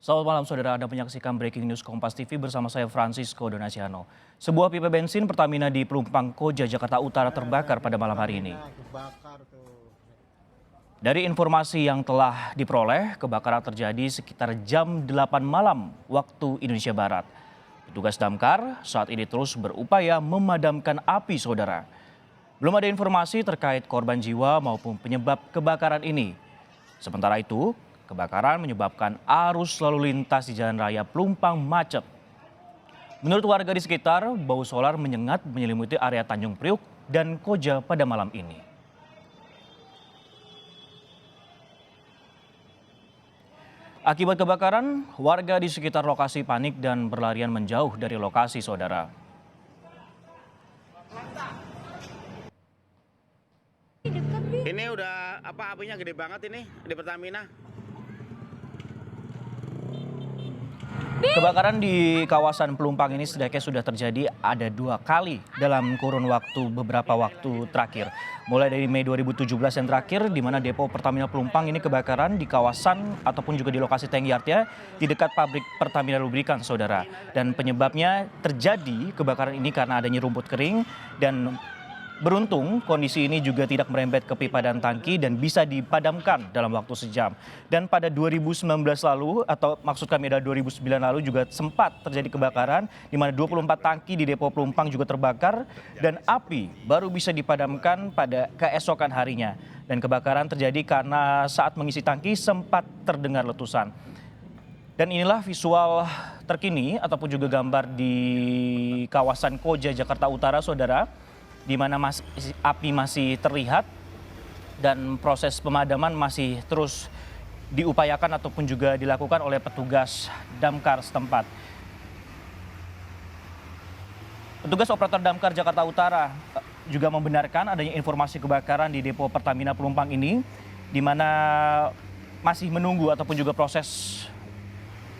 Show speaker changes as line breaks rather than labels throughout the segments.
Selamat malam saudara, Anda menyaksikan Breaking News Kompas TV bersama saya Francisco Donasiano. Sebuah pipa bensin Pertamina di Pelumpang Koja, Jakarta Utara terbakar pada malam hari ini. Dari informasi yang telah diperoleh, kebakaran terjadi sekitar jam 8 malam waktu Indonesia Barat. Petugas damkar saat ini terus berupaya memadamkan api saudara. Belum ada informasi terkait korban jiwa maupun penyebab kebakaran ini. Sementara itu, kebakaran menyebabkan arus lalu lintas di Jalan Raya Pelumpang macet. Menurut warga di sekitar, bau solar menyengat menyelimuti area Tanjung Priuk dan Koja pada malam ini. Akibat kebakaran, warga di sekitar lokasi panik dan berlarian menjauh dari lokasi saudara.
Ini udah apinya gede banget ini di Pertamina.
Kebakaran di kawasan Pelumpang ini setidaknya sudah terjadi ada 2 kali dalam kurun waktu beberapa waktu terakhir. Mulai dari Mei 2017 yang terakhir di mana depo Pertamina Pelumpang ini kebakaran di kawasan ataupun juga di lokasi tank yardnya di dekat pabrik Pertamina Lubrikan saudara. Dan penyebabnya terjadi kebakaran ini karena adanya rumput kering dan beruntung kondisi ini juga tidak merembet ke pipa dan tangki dan bisa dipadamkan dalam waktu sejam. Dan pada 2019 lalu atau maksud kami adalah 2009 lalu juga sempat terjadi kebakaran di mana 24 tangki di depo Pelumpang juga terbakar dan api baru bisa dipadamkan pada keesokan harinya. Dan kebakaran terjadi karena saat mengisi tangki sempat terdengar letusan. Dan inilah visual terkini ataupun juga gambar di kawasan Koja, Jakarta Utara saudara, di mana api masih terlihat dan proses pemadaman masih terus diupayakan ataupun juga dilakukan oleh petugas damkar setempat. Petugas operator damkar Jakarta Utara juga membenarkan adanya informasi kebakaran di depo Pertamina Pelumpang ini, di mana masih menunggu ataupun juga proses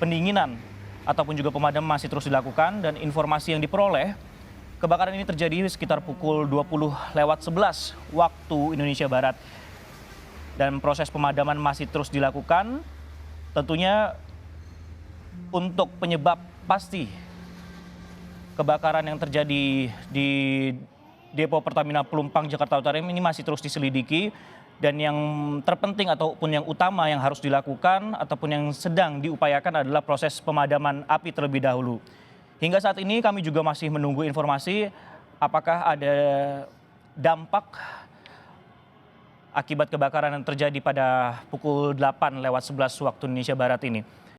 pendinginan ataupun juga pemadaman masih terus dilakukan. Dan informasi yang diperoleh, kebakaran ini terjadi sekitar pukul 20:11 waktu Indonesia Barat. Dan proses pemadaman masih terus dilakukan. Tentunya untuk penyebab pasti kebakaran yang terjadi di depo Pertamina Pelumpang Jakarta Utara ini masih terus diselidiki. Dan yang terpenting ataupun yang utama yang harus dilakukan ataupun yang sedang diupayakan adalah proses pemadaman api terlebih dahulu. Hingga saat ini kami juga masih menunggu informasi apakah ada dampak akibat kebakaran yang terjadi pada pukul 8:11 waktu Indonesia Barat ini.